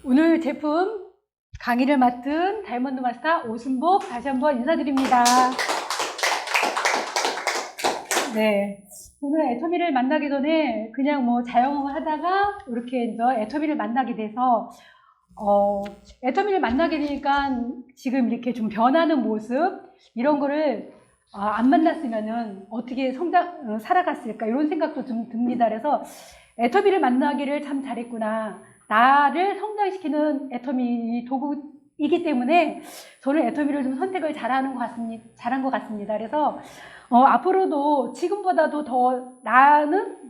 오늘 제품 강의를 맡은 다이아몬드 마스터 오순복 다시 한번 인사드립니다. 네, 오늘 애터미를 만나기 전에 그냥 뭐 자영업을 하다가 이렇게 이제 애터미를 만나게 돼서 애터미를 만나게 되니까 지금 이렇게 좀 변하는 모습 이런 거를 안 만났으면은 어떻게 살아갔을까 이런 생각도 좀 듭니다. 그래서 애터미를 만나기를 참 잘했구나. 나를 성장시키는 애터미 도구이기 때문에 저는 애터미를 좀 선택을 잘한 것 같습니다. 그래서 앞으로도 지금보다도 더 나은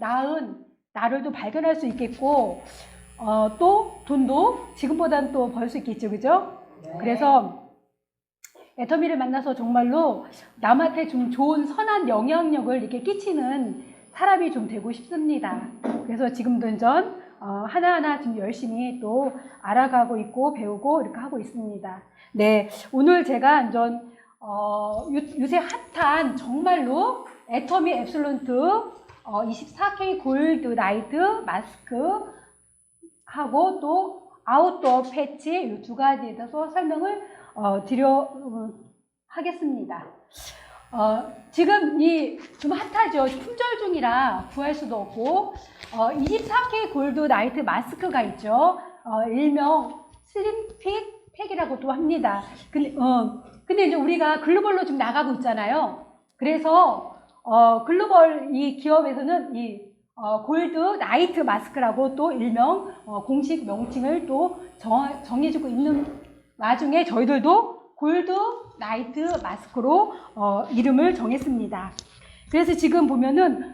나를 또 발견할 수 있겠고 또 돈도 지금보다는 또 벌 수 있겠죠, 그죠? 네. 그래서 애터미를 만나서 정말로 남한테 좀 좋은 선한 영향력을 이렇게 끼치는 사람이 좀 되고 싶습니다. 그래서 지금도 전 하나하나 좀 열심히 또 알아가고 있고 배우고 이렇게 하고 있습니다. 네, 오늘 제가 요새 핫한 정말로 애터미 앱솔루트 24K 골드 나이트 마스크 하고 또 아웃도어 패치 이 두 가지에 대해서 설명을 하겠습니다. 지금 좀 핫하죠. 품절 중이라 구할 수도 없고 24K 골드 나이트 마스크가 있죠. 일명 슬림핏 팩이라고도 합니다. 근데 이제 우리가 글로벌로 좀 나가고 있잖아요. 그래서 글로벌 이 기업에서는 골드 나이트 마스크라고 또 일명 공식 명칭을 또 정해주고 있는 와중에 저희들도 골드 나이트 마스크로 이름을 정했습니다. 그래서 지금 보면은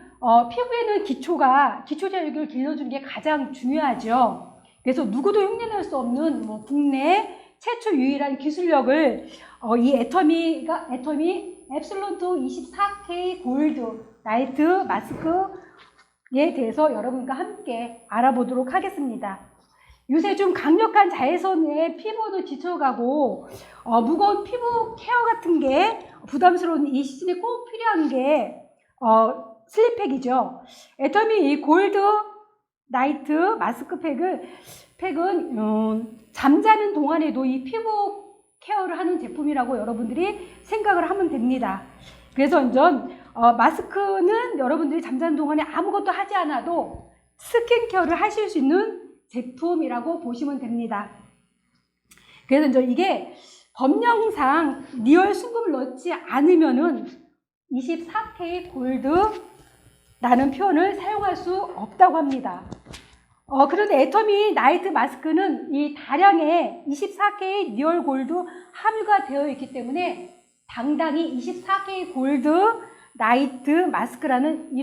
피부에는 기초 자극을 길러주는 게 가장 중요하죠. 그래서 누구도 흉내낼 수 없는 국내 최초 유일한 기술력을 이 애터미 앱솔루트 24K 골드 나이트 마스크에 대해서 여러분과 함께 알아보도록 하겠습니다. 요새 좀 강력한 자외선에 피부도 지쳐가고 무거운 피부 케어 같은 게 부담스러운 이 시즌에 꼭 필요한 게 슬립팩이죠. 애터미 이 골드 나이트 마스크 팩은 잠자는 동안에도 이 피부 케어를 하는 제품이라고 여러분들이 생각을 하면 됩니다. 그래서 마스크는 여러분들이 잠자는 동안에 아무것도 하지 않아도 스킨케어를 하실 수 있는 제품이라고 보시면 됩니다. 그래서 이게 법령상 리얼 수금을 넣지 않으면은 24K 골드라는 표현을 사용할 수 없다고 합니다. 그런데 애터미 나이트 마스크는 이 다량의 24K 리얼 골드 함유가 되어 있기 때문에 당당히 24K 골드 나이트 마스크라는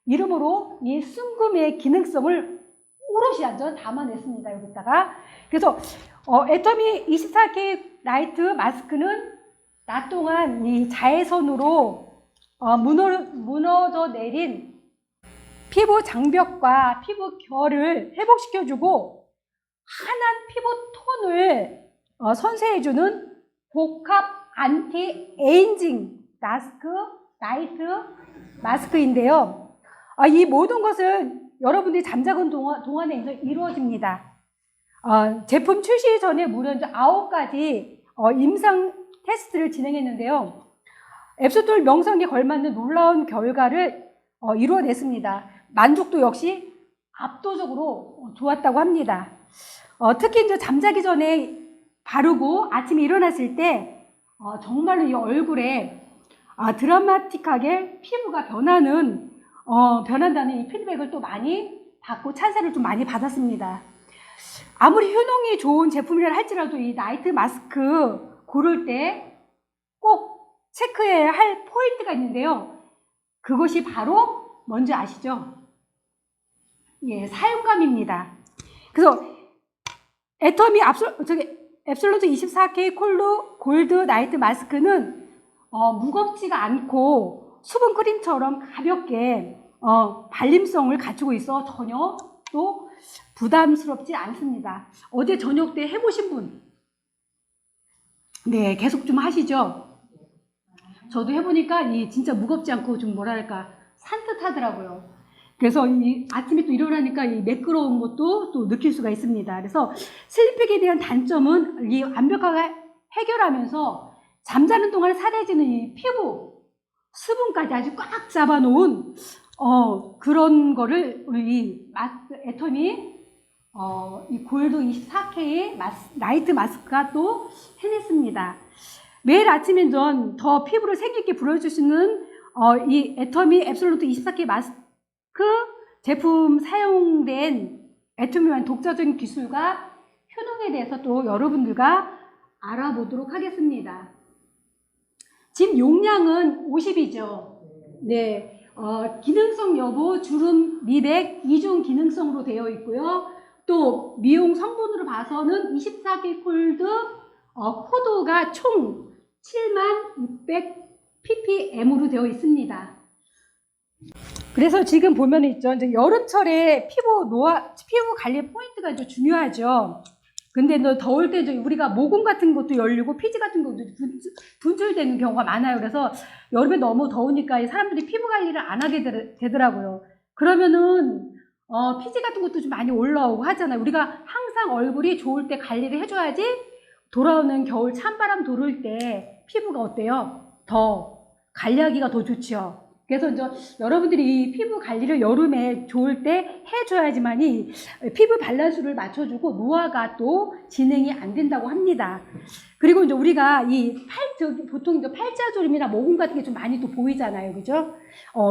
이름으로 이 순금의 기능성을 오롯이 담아냈습니다. 여기다가. 그래서 애터미 24K 나이트 마스크는 낮 동안 이 자외선으로 무너져 내린 피부 장벽과 피부 결을 회복시켜주고 환한 피부 톤을 선사해주는 복합 안티 에이징 나이트 마스크인데요. 이 모든 것은 여러분들이 잠자는 동안에 이루어집니다. 제품 출시 전에 무려 9가지 임상 테스트를 진행했는데요. 앱솔루트 명성에 걸맞는 놀라운 결과를 이루어냈습니다. 만족도 역시 압도적으로 좋았다고 합니다. 특히 잠자기 전에 바르고 아침에 일어났을 때 정말로 이 얼굴에 드라마틱하게 피부가 변한다는 이 피드백을 또 많이 받고 찬사를 좀 많이 받았습니다. 아무리 효능이 좋은 제품이라 할지라도 이 나이트 마스크 고를 때 꼭 체크해야 할 포인트가 있는데요. 그것이 바로 뭔지 아시죠? 예, 사용감입니다. 그래서 애터미 앱솔루트 24K 골드 나이트 마스크는 무겁지가 않고 수분 크림처럼 가볍게 발림성을 갖추고 있어 전혀 또 부담스럽지 않습니다. 어제 저녁 때 해보신 분? 네, 계속 좀 하시죠? 저도 해보니까 진짜 무겁지 않고 좀 뭐랄까 산뜻하더라고요. 그래서 이 아침에 또 일어나니까 이 매끄러운 것도 또 느낄 수가 있습니다. 그래서 슬리핑에 대한 단점은 이 완벽하게 해결하면서 잠자는 동안에 사라지는 이 피부 수분까지 아주 꽉 잡아놓은 그런 거를 우리 애터미 이 골드 24K 나이트 마스크가 또 해냈습니다. 매일 아침에 더 피부를 생기있게 불어주시는 이 애터미 앱솔루트 24K 마스크 제품 사용된 애터미만 독자적인 기술과 효능에 대해서 또 여러분들과 알아보도록 하겠습니다. 지금 용량은 50이죠. 네, 기능성 여부, 주름, 미백, 이중 기능성으로 되어 있고요. 또 미용 성분으로 봐서는 24K 콜드 코드가 총 7600 ppm으로 되어 있습니다. 그래서 지금 보면 있죠. 이제 여름철에 피부 관리 포인트가 좀 중요하죠. 근데 더울 때 우리가 모공 같은 것도 열리고 피지 같은 것도 분출되는 경우가 많아요. 그래서 여름에 너무 더우니까 사람들이 피부 관리를 안 하게 되더라고요. 그러면은 피지 같은 것도 좀 많이 올라오고 하잖아요. 우리가 항상 얼굴이 좋을 때 관리를 해줘야지 돌아오는 겨울 찬바람 돌을 때 피부가 어때요? 더 관리하기가 더 좋죠. 그래서 이제 여러분들이 이 피부 관리를 여름에 좋을 때 해줘야지만이 피부 밸런스를 맞춰주고 노화가 또 진행이 안 된다고 합니다. 그리고 이제 우리가 보통 이제 팔자주름이나 모공 같은 게 좀 많이 또 보이잖아요. 그죠?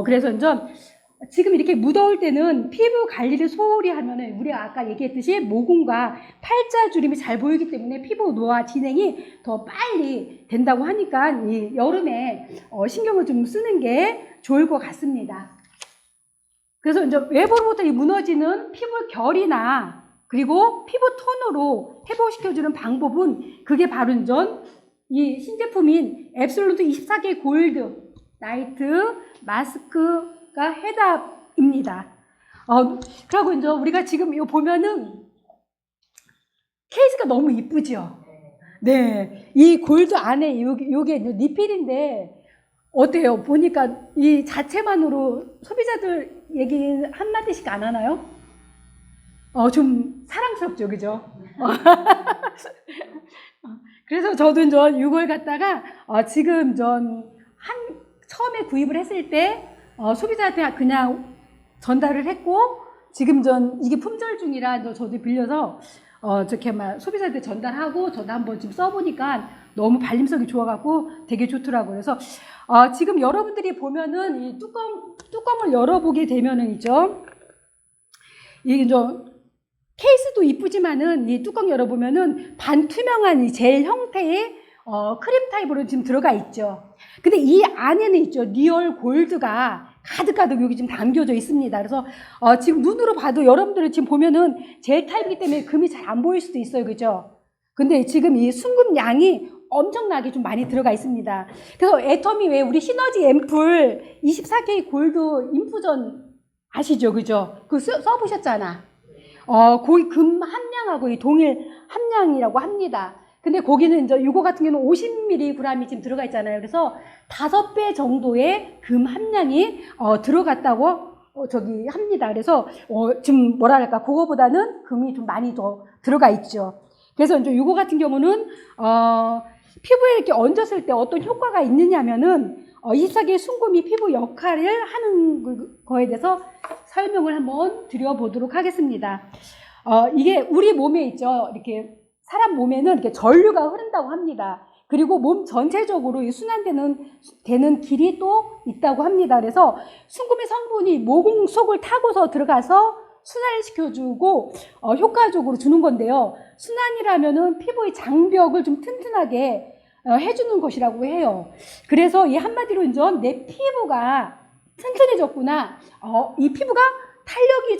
그래서 이제 지금 이렇게 무더울 때는 피부 관리를 소홀히 하면은 우리가 아까 얘기했듯이 모공과 팔자주름이 잘 보이기 때문에 피부 노화 진행이 더 빨리 된다고 하니까 이 여름에 신경을 좀 쓰는 게 좋을 것 같습니다. 그래서 이제 외부로부터 이 무너지는 피부 결이나 그리고 피부 톤으로 회복시켜주는 방법은 그게 바로 이 신제품인 앱솔루트 24K 골드 나이트 마스크가 해답입니다. 그리고 이제 우리가 지금 이거 보면은 케이스가 너무 이쁘죠? 네. 이 골드 안에 요게 니필인데 어때요? 보니까 이 자체만으로 소비자들 얘기 한마디씩 안 하나요? 좀 사랑스럽죠, 그죠? 그래서 저도 이걸 갖다가 지금 처음에 구입을 했을 때 소비자한테 그냥 전달을 했고 지금 이게 품절 중이라 저도 빌려서 저렇게 막 소비자한테 전달하고 저도 한번 지금 써보니까 너무 발림성이 좋아갖고 되게 좋더라고요. 그래서 지금 여러분들이 보면은 이 뚜껑을 열어보게 되면은 있죠. 이게 케이스도 이쁘지만은 이 뚜껑 열어보면은 반투명한 이 젤 형태의 크림 타입으로 지금 들어가 있죠. 근데 이 안에는 있죠. 리얼 골드가 가득가득 여기 지금 담겨져 있습니다. 그래서 지금 눈으로 봐도 여러분들이 지금 보면은 젤 타입이기 때문에 금이 잘 안 보일 수도 있어요. 그죠? 근데 지금 이 순금 양이 엄청나게 좀 많이 들어가 있습니다. 그래서 애터미 왜 우리 시너지 앰플 24K 골드 인fu전 아시죠? 그죠? 써보셨잖아. 거기 금 함량하고 이 동일 함량이라고 합니다. 근데 거기는 이제 이거 같은 경우는 50mg이 지금 들어가 있잖아요. 그래서 5배 정도의 금 함량이 들어갔다고 합니다. 그래서 좀 뭐랄까 그거보다는 금이 좀 많이 더 들어가 있죠. 그래서 이제 이거 같은 경우는 피부에 이렇게 얹었을 때 어떤 효과가 있느냐면은 24K 순금이 피부 역할을 하는 거에 대해서 설명을 한번 드려보도록 하겠습니다. 이게 우리 몸에 있죠. 이렇게 사람 몸에는 이렇게 전류가 흐른다고 합니다. 그리고 몸 전체적으로 이 순환되는 길이 또 있다고 합니다. 그래서 순금의 성분이 모공 속을 타고서 들어가서 순환을 시켜주고 효과적으로 주는 건데요. 순환이라면은 피부의 장벽을 좀 튼튼하게 해주는 것이라고 해요. 그래서 이 한마디로 내 피부가 튼튼해졌구나. 이 피부가 탄력이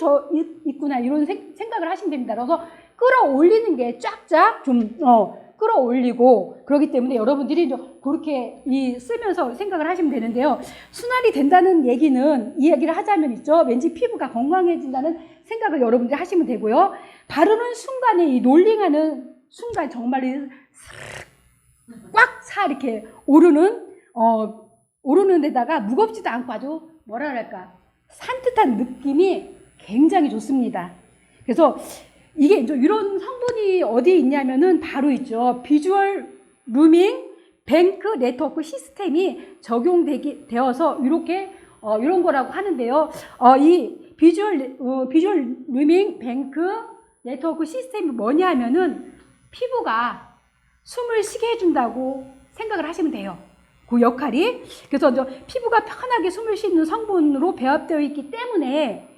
있구나. 이런 생각을 하시면 됩니다. 그래서 끌어올리는 게 쫙쫙 좀 끌어올리고 그렇기 때문에 여러분들이 그렇게 쓰면서 생각을 하시면 되는데요. 순환이 된다는 얘기는 이 얘기를 하자면 있죠. 왠지 피부가 건강해진다는 생각을 여러분들이 하시면 되고요. 바르는 순간에 이 롤링하는 순간 정말 꽉 차 이렇게 오르는 데다가 무겁지도 않고 아주 뭐라 그럴까 산뜻한 느낌이 굉장히 좋습니다. 그래서 이게 이런 성분이 어디에 있냐면은 바로 있죠. 비주얼 루밍 뱅크 네트워크 시스템이 적용되어서 이렇게 이런 거라고 하는데요. 이 비주얼 루밍 뱅크 네트워크 시스템이 뭐냐 하면은 피부가 숨을 쉬게 해준다고 생각을 하시면 돼요. 그 역할이. 그래서 피부가 편하게 숨을 쉬는 성분으로 배합되어 있기 때문에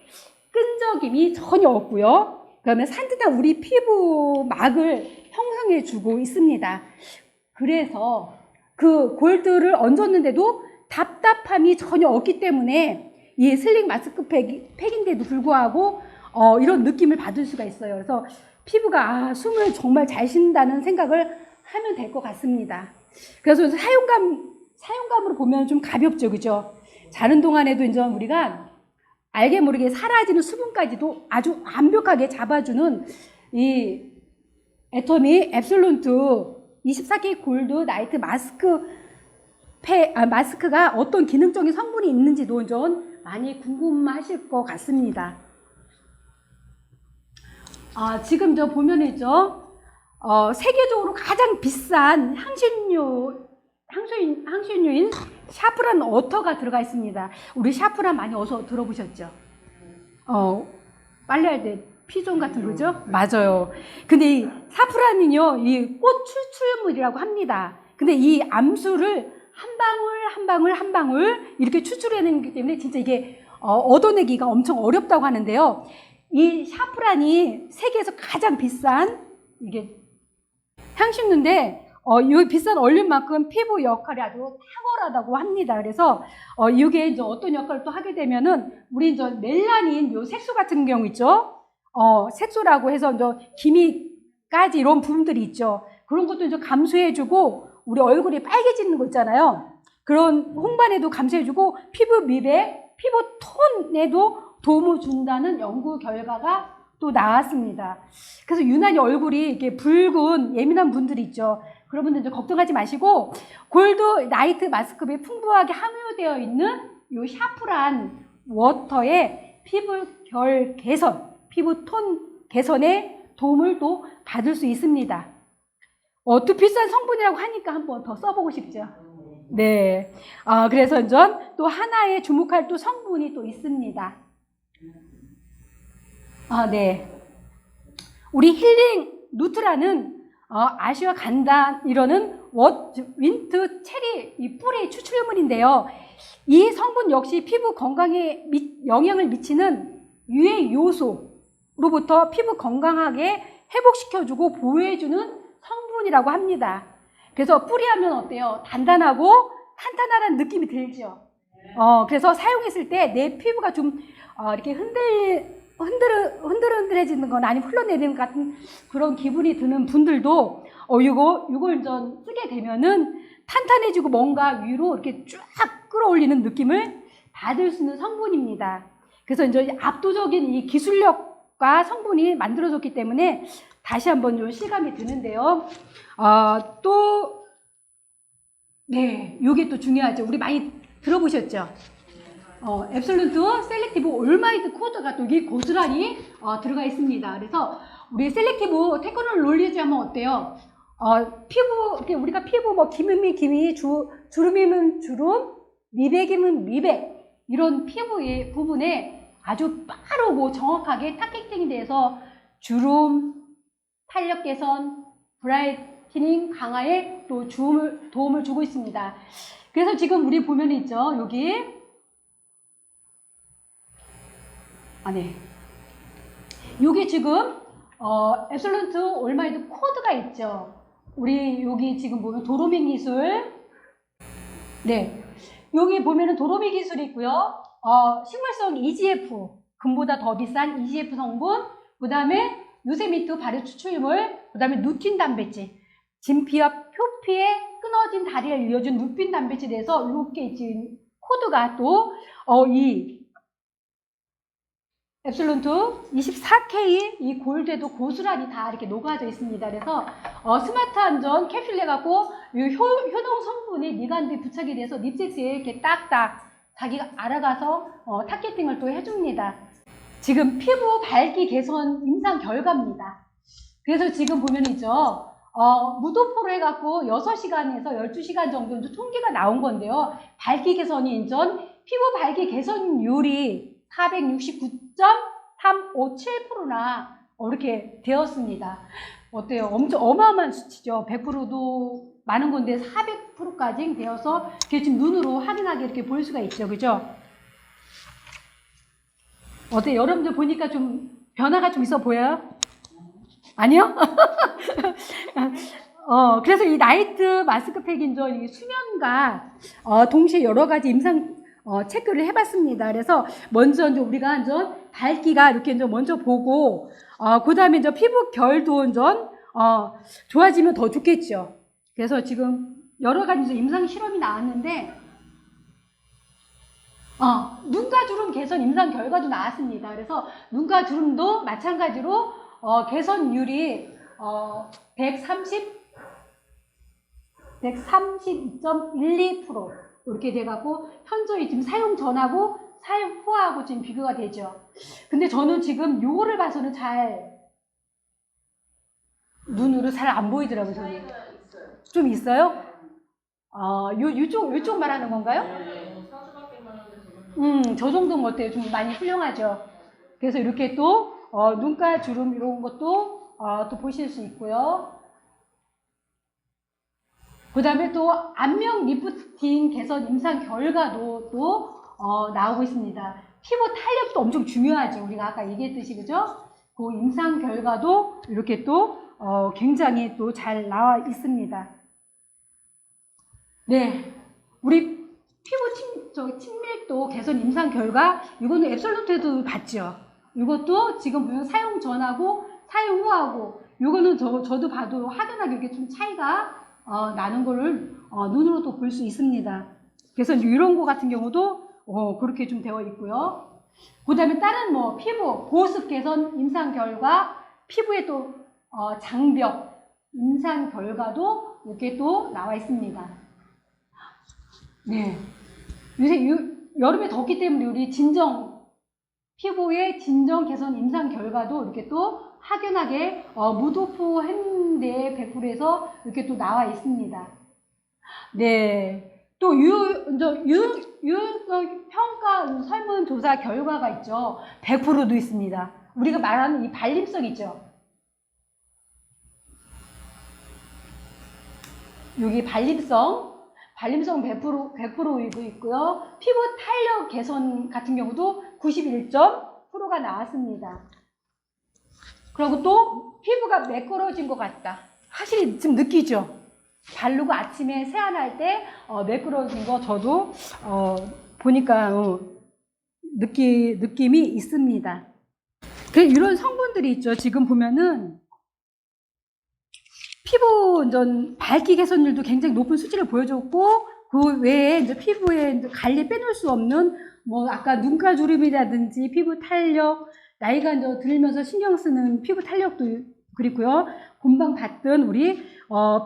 끈적임이 전혀 없고요. 그다음에 산뜻한 우리 피부막을 형성해 주고 있습니다. 그래서 그 골드를 얹었는데도 답답함이 전혀 없기 때문에 이 슬릭 마스크팩인데도 불구하고 이런 느낌을 받을 수가 있어요. 그래서 피부가 숨을 정말 잘 쉰다는 생각을 하면 될 것 같습니다. 그래서 사용감으로 보면 좀 가볍죠, 그죠? 자는 동안에도 이제 우리가 알게 모르게 사라지는 수분까지도 아주 완벽하게 잡아주는 이 애터미 앱솔루트 24K 골드 나이트 마스크가 어떤 기능적인 성분이 있는지도 좀 많이 궁금하실 것 같습니다. 지금 보면이죠. 세계적으로 가장 비싼 향신료인 샤프란 워터가 들어가 있습니다. 우리 샤프란 많이 어서 들어보셨죠? 빨래할 때 피존 같은 거죠? 맞아요. 근데 이 사프란은요, 이 꽃 추출물이라고 합니다. 근데 이 암수를 한 방울 이렇게 추출해내기 때문에 진짜 이게 얻어내기가 엄청 어렵다고 하는데요. 이 샤프란이 세계에서 가장 비싼 이게 향신료인데 이 비싼 얼림만큼 피부 역할이 아주 탁월하다고 합니다. 그래서 이게 이제 어떤 역할을 또 하게 되면은 우리 이제 멜라닌 요 색소 같은 경우 있죠. 색소라고 해서 이제 기미까지 이런 부분들이 있죠. 그런 것도 이제 감소해주고 우리 얼굴이 빨개지는 거 있잖아요. 그런 홍반에도 감소해주고 피부 미백, 피부 톤에도 도움을 준다는 연구 결과가 또 나왔습니다. 그래서 유난히 얼굴이 이렇게 붉은 예민한 분들이 있죠. 그런 분들 이제 걱정하지 마시고 골드 나이트 마스크에 풍부하게 함유되어 있는 이 샤프란 워터의 피부 결 개선, 피부 톤 개선에 도움을 또 받을 수 있습니다. 또 비싼 성분이라고 하니까 한번 더 써보고 싶죠. 네. 그래서 또 하나의 주목할 또 성분이 또 있습니다. 네. 우리 힐링 누트라는 아시아 간단 이러는 윈트 체리 이 뿌리 추출물인데요. 이 성분 역시 피부 건강에 영향을 미치는 유해 요소로부터 피부 건강하게 회복시켜주고 보호해주는 성분이라고 합니다. 그래서 뿌리하면 어때요? 단단하고 탄탄하다는 느낌이 들죠. 그래서 사용했을 때 내 피부가 좀 이렇게 흔들흔들해지는 건 아니면 흘러내리는 같은 그런 기분이 드는 분들도 이걸 좀 쓰게 되면은 탄탄해지고 뭔가 위로 이렇게 쫙 끌어올리는 느낌을 받을 수 있는 성분입니다. 그래서 이제 압도적인 이 기술력과 성분이 만들어졌기 때문에 다시 한번 좀 실감이 드는데요. 네, 이게 또 중요하죠. 우리 많이 들어보셨죠? 앱솔루트 셀렉티브 올마이드 코드가 또 여기 고스란히 들어가 있습니다. 그래서 우리 셀렉티브 테크놀로지 하면 어때요? 우리가 피부 기름이면 기미, 주름이면 주름, 미백이면 미백 이런 피부의 부분에 아주 빠르고 정확하게 타겟팅이 돼서 주름, 탄력 개선, 브라이트닝 강화에 또 도움을 주고 있습니다. 그래서 지금 우리 보면 있죠. 여기 네. 여기 지금 앱솔루트 올마이드 코드가 있죠. 우리 여기 지금 보면 도로미 기술. 네. 여기 보면은 도로미 기술이 있고요. 식물성 EGF, 금보다 더 비싼 EGF 성분, 그 다음에 유세미트 발효 추출물, 그 다음에 루틴 단백질, 진피와 표피에 끊어진 다리를 이어준 루틴 단백질에서 이렇게 지금 코드가 또 이 앱솔루트 24K 이 골드에도 고스란히 다 이렇게 녹아져 있습니다. 그래서 스마트한 전 캡슐 내갖고 이 효능 성분이 미간뒤 부착이 돼서 립색스에 이렇게 딱딱 자기가 알아가서 타겟팅을 또 해줍니다. 지금 피부 밝기 개선 임상 결과입니다. 그래서 지금 보면 있죠. 무도포로 해갖고 6시간에서 12시간 정도 이제 통계가 나온 건데요. 밝기 개선이 인전 피부 밝기 개선율이 469.357%나 이렇게 되었습니다. 어때요? 엄청 어마어마한 수치죠. 100%도 많은 건데 400%까지 되어서 지금 눈으로 확인하게 이렇게 볼 수가 있죠. 그죠? 어때요? 여러분들 보니까 좀 변화가 좀 있어 보여요? 아니요? 그래서 이 나이트 마스크팩인죠. 이 수면과 동시에 여러 가지 임상 체크를 해봤습니다. 그래서 먼저 이제 우리가 이제 밝기가 이렇게 이제 먼저 보고 그 다음에 이제 피부 결도 이제 좋아지면 더 좋겠죠. 그래서 지금 여러 가지 이제 임상 실험이 나왔는데 눈가 주름 개선 임상 결과도 나왔습니다. 그래서 눈가 주름도 마찬가지로 개선율이 132.12% 이렇게 돼갖고 현저히 지금 사용 전하고 사용 후하고 지금 비교가 되죠. 근데 저는 지금 요거를 봐서는 잘 눈으로 잘 안 보이더라고요. 저는 좀 있어요? 요쪽 말하는 건가요? 저 정도는 어때요? 좀 많이 훌륭하죠. 그래서 이렇게 또 눈가 주름 이런 것도 또 보실 수 있고요. 그 다음에 또 안면 리프팅 개선 임상 결과도 또 나오고 있습니다. 피부 탄력도 엄청 중요하죠. 우리가 아까 얘기했듯이 그죠? 그 임상 결과도 이렇게 또 굉장히 또 잘 나와 있습니다. 네, 우리 피부 친밀도 개선 임상 결과 이거는 앱솔루트에도 봤죠. 이것도 지금 보면 사용 전하고 사용 후하고 이거는 저도 봐도 확연하게 이렇게 좀 차이가 나는 거를 눈으로도 볼 수 있습니다. 그래서 이런 거 같은 경우도 그렇게 좀 되어 있고요. 그 다음에 다른 뭐 피부 보습 개선 임상 결과 피부에 또 장벽 임상 결과도 이렇게 또 나와 있습니다. 네, 요새 여름에 덥기 때문에 우리 피부의 진정 개선 임상 결과도 이렇게 또 확연하게 무도포 핸드의 100%에서 이렇게 또 나와 있습니다. 네, 또 평가 설문조사 결과가 있죠. 100%도 있습니다. 우리가 말하는 이 발림성 있죠. 여기 발림성 100%이고 있고요. 피부 탄력 개선 같은 경우도 91.%가 나왔습니다. 그리고 또 피부가 매끄러워진 것 같다. 확실히 지금 느끼죠? 바르고 아침에 세안할 때 매끄러워진 거 저도 보니까 느낌이 있습니다. 이런 성분들이 있죠. 지금 보면은 피부 밝기 개선율도 굉장히 높은 수치를 보여줬고 그 외에 이제 피부에 관리 빼놓을 수 없는 뭐 아까 눈가 주름이라든지 피부 탄력, 나이가 이제 들면서 신경 쓰는 피부 탄력도 그렇고요. 금방 봤던 우리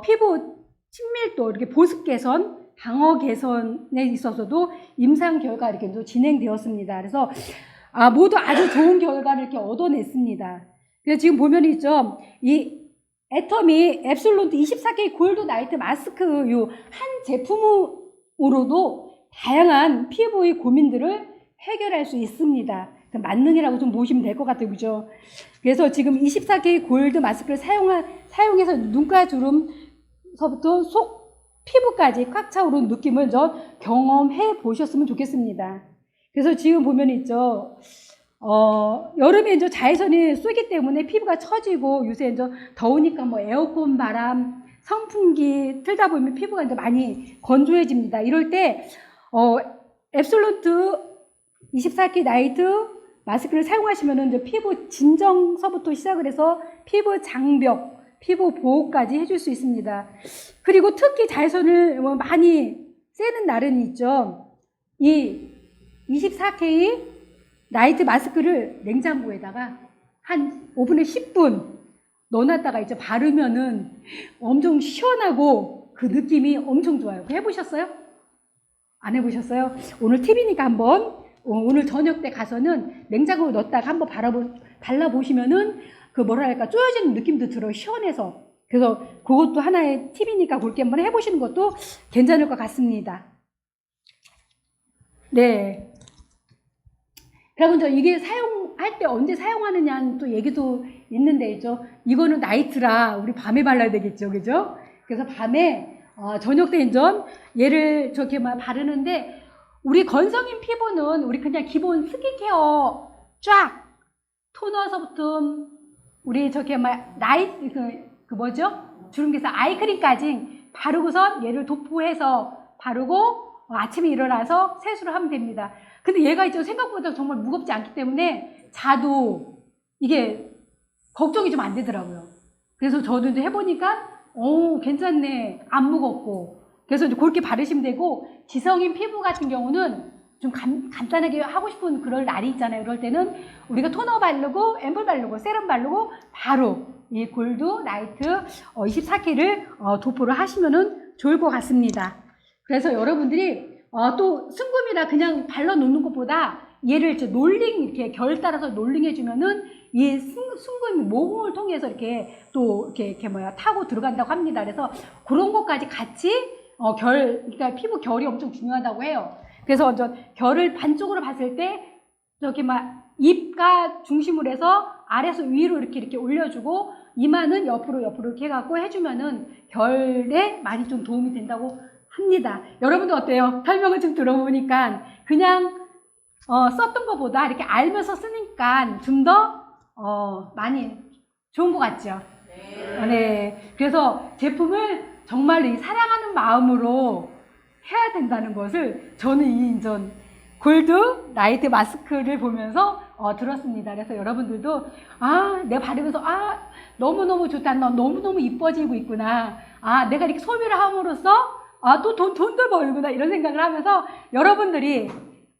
피부 친밀도 이렇게 보습 개선, 방어 개선에 있어서도 임상 결과 이렇게 또 진행되었습니다. 그래서 모두 아주 좋은 결과를 이렇게 얻어냈습니다. 그래서 지금 보면 있죠. 이 애터미 앱솔루트 24K 골드 나이트 마스크 요 한 제품으로도 다양한 피부의 고민들을 해결할 수 있습니다. 만능이라고 좀 보시면 될 것 같아요. 그죠? 그래서 지금 24K 골드 마스크를 사용해서 눈가 주름서부터 속 피부까지 꽉 차오른 느낌을 경험해 보셨으면 좋겠습니다. 그래서 지금 보면 있죠. 여름에 이제 자외선이 쏘기 때문에 피부가 처지고 요새 이제 더우니까 뭐 에어컨 바람, 선풍기 틀다 보면 피부가 이제 많이 건조해집니다. 이럴 때, 앱솔루트 24K 나이트 마스크를 사용하시면은 이제 피부 진정서부터 시작을 해서 피부 장벽, 피부 보호까지 해줄 수 있습니다. 그리고 특히 자외선을 많이 쐬는 날은 있죠. 이 24K 나이트 마스크를 냉장고에다가 한 오븐에 10분 넣어놨다가 이제 바르면은 엄청 시원하고 그 느낌이 엄청 좋아요. 해보셨어요? 안 해보셨어요? 오늘 팁이니까 한번 오늘 저녁 때 가서는 냉장고에 넣었다가 한번 발라보시면은 그 뭐랄까 쪼여지는 느낌도 들어요. 시원해서. 그래서 그것도 하나의 팁이니까 그렇게 한번 해보시는 것도 괜찮을 것 같습니다. 네. 그리고 이제 이게 사용할 때 언제 사용하느냐는 또 얘기도 있는데 있죠. 이거는 나이트라 우리 밤에 발라야 되겠죠, 그죠? 그래서 밤에 저녁 때 이제 얘를 저렇게 막 바르는데 우리 건성인 피부는 우리 그냥 기본 스킨케어 쫙 토너서부터 우리 저렇게 막 그 뭐죠? 주름개서 아이크림까지 바르고선 얘를 도포해서 바르고 아침에 일어나서 세수를 하면 됩니다. 근데 얘가 있죠. 생각보다 정말 무겁지 않기 때문에 자도 이게 걱정이 좀 안 되더라고요. 그래서 저도 이제 해보니까 괜찮네. 안 무겁고. 그래서 이제 그렇게 바르시면 되고, 지성인 피부 같은 경우는 좀 간단하게 하고 싶은 그럴 날이 있잖아요. 그럴 때는 우리가 토너 바르고 앰플 바르고 세럼 바르고 바로 이 골드 나이트 24K를 도포를 하시면은 좋을 것 같습니다. 그래서 여러분들이 또 순금이라 그냥 발라놓는 것보다 얘를 이제 롤링 이렇게 결 따라서 롤링 해주면은 이 순금이 모공을 통해서 이렇게 또 이렇게 타고 들어간다고 합니다. 그래서 그런 것까지 같이 그러니까 피부 결이 엄청 중요하다고 해요. 그래서 결을 반쪽으로 봤을 때 저렇게 막 입가 중심으로 해서 아래에서 위로 이렇게 올려주고 이마는 옆으로 이렇게 해갖고 해주면은 결에 많이 좀 도움이 된다고 합니다. 여러분도 어때요? 설명을 좀 들어보니까 그냥 썼던 것보다 이렇게 알면서 쓰니까 좀 더 많이 좋은 것 같죠? 네. 네. 그래서 제품을 정말 이 사랑하는 마음으로 해야 된다는 것을 저는 이 인전 골드 나이트 마스크를 보면서 들었습니다. 그래서 여러분들도 내가 바르면서 너무너무 좋다. 너 너무너무 이뻐지고 있구나. 내가 이렇게 소비를 함으로써 또 돈도 벌구나. 이런 생각을 하면서 여러분들이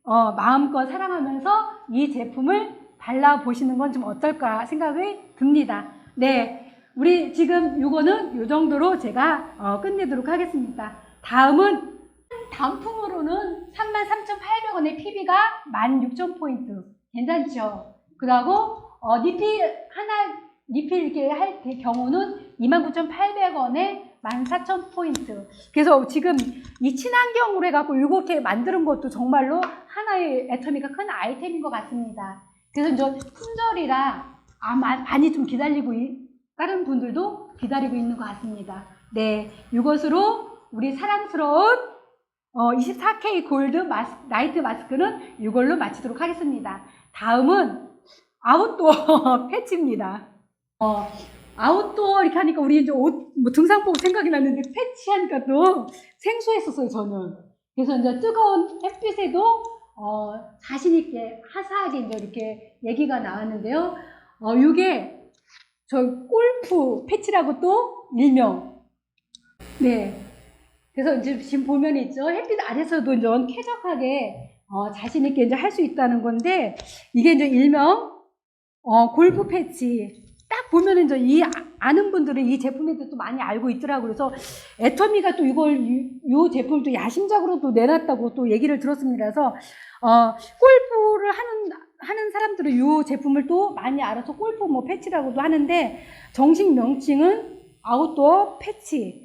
마음껏 사랑하면서 이 제품을 발라보시는 건 좀 어떨까 생각이 듭니다. 네. 우리 지금 요거는 요 정도로 제가 끝내도록 하겠습니다. 다음은 단품으로는 33,800원의 PB가 16,000포인트. 괜찮죠? 그리고 리필 이렇게 할 경우는 29,800원에 14,000포인트. 그래서 지금 이 친환경으로 해갖고 이렇게 만드는 것도 정말로 하나의 애터미가 큰 아이템인 것 같습니다. 그래서 저 품절이라 많이 좀 기다리고 다른 분들도 기다리고 있는 것 같습니다. 네, 이것으로 우리 사랑스러운 24K 골드 나이트 마스크는 이걸로 마치도록 하겠습니다. 다음은 아웃도어 패치입니다. 아웃도어 이렇게 하니까 우리 이제 등산복 생각이 났는데 패치 하니까 또 생소했었어요, 저는. 그래서 이제 뜨거운 햇빛에도 자신있게 화사하게 이제 이렇게 얘기가 나왔는데요. 이게 저 골프 패치라고 또 일명. 네. 그래서 이제 지금 보면 있죠. 햇빛 아래서도 이제 쾌적하게 자신있게 이제 할 수 있다는 건데, 이게 이제 일명 골프 패치. 딱 보면 이제 아는 분들은 이 제품에 대해서 또 많이 알고 있더라고요. 그래서 애터미가 또 이 제품을 또 야심작으로 또 내놨다고 또 얘기를 들었습니다. 그래서 골프를 하는 사람들은 이 제품을 또 많이 알아서 골프 패치라고도 하는데, 정식 명칭은 아웃도어 패치.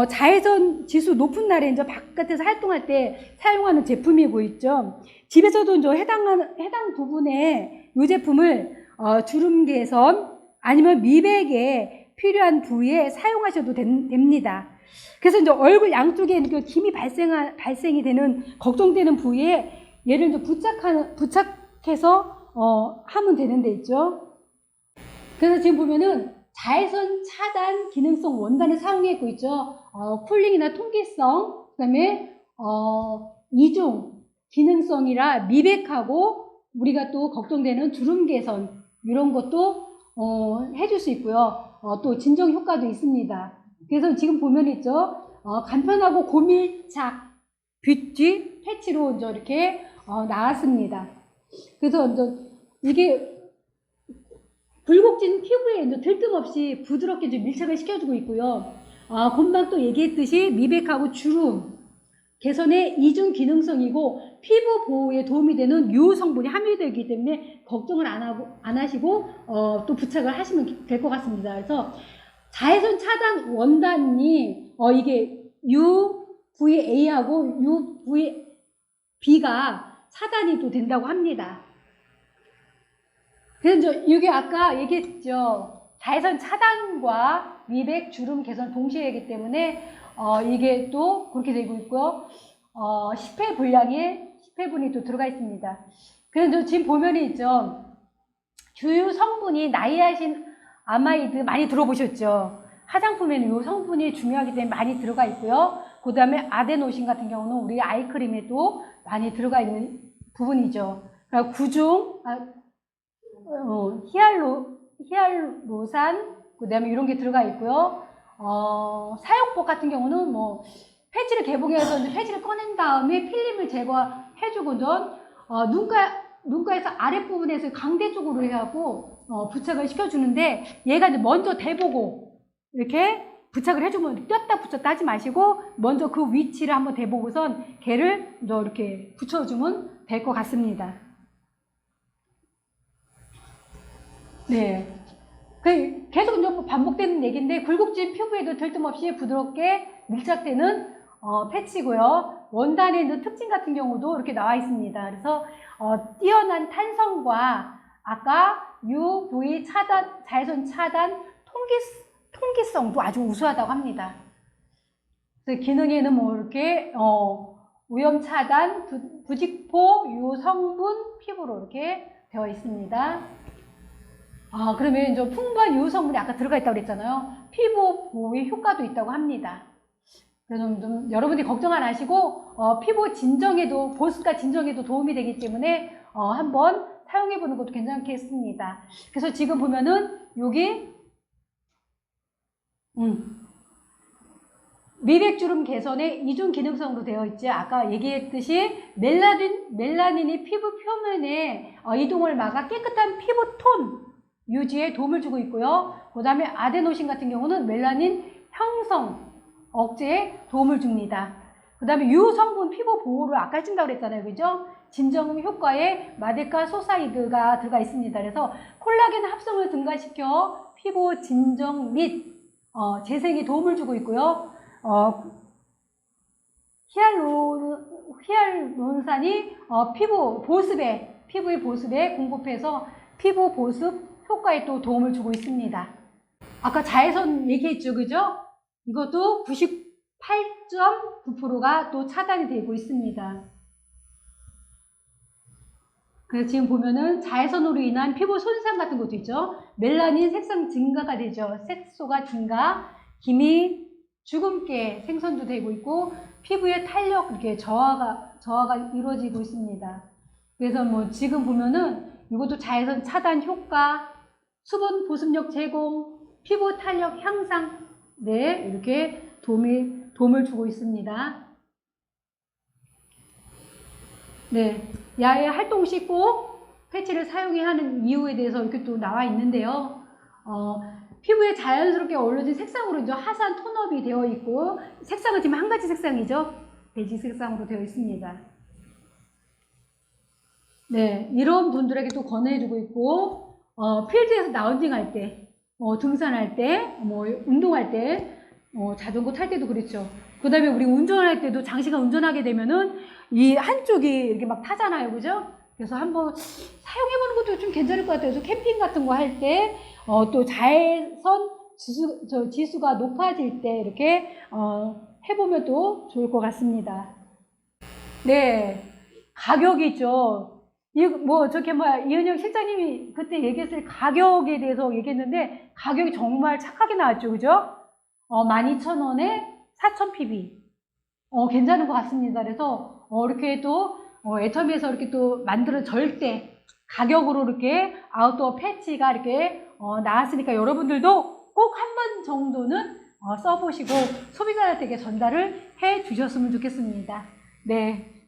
자외선 지수 높은 날에 이제 바깥에서 활동할 때 사용하는 제품이고 있죠. 집에서도 이제 해당 부분에 이 제품을 주름 개선 아니면 미백에 필요한 부위에 사용하셔도 됩니다. 그래서 이제 얼굴 양쪽에 김이 발생이 되는 걱정되는 부위에 얘를 이제 부착해서 하면 되는 데 있죠. 그래서 지금 보면은 자외선 차단 기능성 원단을 사용했고 있죠. 쿨링이나 통기성, 그다음에 이중 기능성이라 미백하고 우리가 또 걱정되는 주름 개선 이런 것도 해줄 수 있고요. 또 진정 효과도 있습니다. 그래서 지금 보면 있죠. 간편하고 고밀착 뷰티 패치로 이제 이렇게 나왔습니다. 그래서 이제 이게 굴곡진 피부에 이제 들뜸 없이 부드럽게 이제 밀착을 시켜주고 있고요. 금방 또 얘기했듯이 미백하고 주름 개선의 이중 기능성이고 피부 보호에 도움이 되는 유 성분이 함유되기 때문에 걱정을 안 하시고 또 부착을 하시면 될 것 같습니다. 그래서 자외선 차단 원단이 이게 UVA하고 UVB가 차단이 또 된다고 합니다. 그래서 이게 아까 얘기했죠. 자외선 차단과 미백, 주름 개선 동시에 하기 때문에 이게 또 그렇게 되고 있고요. 10회 분량에 10회분이 또 들어가 있습니다. 그래서 지금 보면 있죠. 주요 성분이 나이아신 아마이드 많이 들어보셨죠? 화장품에는 이 성분이 중요하기 때문에 많이 들어가 있고요. 그 다음에 아데노신 같은 경우는 우리 아이크림에도 많이 들어가 있는 부분이죠. 그러니까 구중, 히알루산, 그 다음에 이런 게 들어가 있고요. 사용법 같은 경우는 뭐 패치를 개봉해서 이제 패치를 꺼낸 다음에 필름을 제거해주고 눈가에서 아랫부분에서 강대 쪽으로 해하고 부착을 시켜주는데 얘가 이제 먼저 대보고 이렇게 부착을 해주면 뗐다 붙였다 하지 마시고 먼저 그 위치를 한번 대보고선 걔를 이렇게 붙여주면 될 것 같습니다. 네. 계속 이제 반복되는 얘기인데 굴곡진 피부에도 들뜸없이 부드럽게 밀착되는 패치고요. 원단의 있는 특징 같은 경우도 이렇게 나와 있습니다. 그래서 뛰어난 탄성과 아까 UV 차단, 자외선 차단, 통기성도 아주 우수하다고 합니다. 그래서 기능에는 뭐 이렇게 오염 차단, 부직포, 유성분, 피부로 이렇게 되어 있습니다. 그러면 이제 풍부한 유효 성분이 아까 들어가 있다고 그랬잖아요. 피부 보호에 효과도 있다고 합니다. 그래서 좀 여러분들이 걱정 안 하시고 피부 진정에도 보습과 진정에도 도움이 되기 때문에 한번 사용해 보는 것도 괜찮겠습니다. 그래서 지금 보면은 여기 미백주름 개선의 이중 기능성으로 되어 있지. 아까 얘기했듯이 멜라닌이 피부 표면에 이동을 막아 깨끗한 피부 톤 유지에 도움을 주고 있고요. 그 다음에 아데노신 같은 경우는 멜라닌 형성 억제에 도움을 줍니다. 그 다음에 유 성분 피부 보호를 아까 해준다고 그랬잖아요. 그죠? 진정 효과에 마데카 소사이드가 들어가 있습니다. 그래서 콜라겐 합성을 증가시켜 피부 진정 및 재생에 도움을 주고 있고요. 히알루론산이 피부의 보습에 공급해서 피부 보습 효과에 또 도움을 주고 있습니다. 아까 자외선 얘기했죠, 그죠? 이것도 98.9%가 또 차단이 되고 있습니다. 그래서 지금 보면은 자외선으로 인한 피부 손상 같은 것도 있죠. 멜라닌 색상 증가가 되죠. 색소가 증가, 기미, 주근깨 생성도 되고 있고 피부의 탄력 이렇게 저하가 이루어지고 있습니다. 그래서 뭐 지금 보면은 이것도 자외선 차단 효과, 수분 보습력 제공, 피부 탄력 향상, 네, 이렇게 도움을 주고 있습니다. 네, 야외 활동 시 꼭 패치를 사용해야 하는 이유에 대해서 이렇게 또 나와 있는데요. 피부에 자연스럽게 어우러진 색상으로 이제 화사한 톤업이 되어 있고, 색상은 지금 한 가지 색상이죠. 베이지 색상으로 되어 있습니다. 네, 이런 분들에게 또 권해주고 있고, 필드에서 라운딩할 때, 등산할 때, 운동할 때, 자전거 탈 때도 그랬죠. 그 다음에 우리 운전할 때도 장시간 운전하게 되면은 이 한쪽이 이렇게 막 타잖아요. 그죠? 그래서 한번 사용해보는 것도 좀 괜찮을 것 같아요. 그래서 캠핑 같은 거 할 때, 또 자외선 지수가 높아질 때 이렇게, 해보면 또 좋을 것 같습니다. 네. 가격이죠. 이은영 실장님이 그때 얘기했을 가격에 대해서 얘기했는데, 가격이 정말 착하게 나왔죠. 그죠? 12,000원에 4,000pb. 괜찮은 것 같습니다. 그래서, 이렇게 또, 애터미에서 이렇게 또 만들어 절대 가격으로 이렇게 아웃도어 패치가 이렇게, 나왔으니까 여러분들도 꼭 한 번 정도는 써보시고 소비자들에게 전달을 해 주셨으면 좋겠습니다. 네.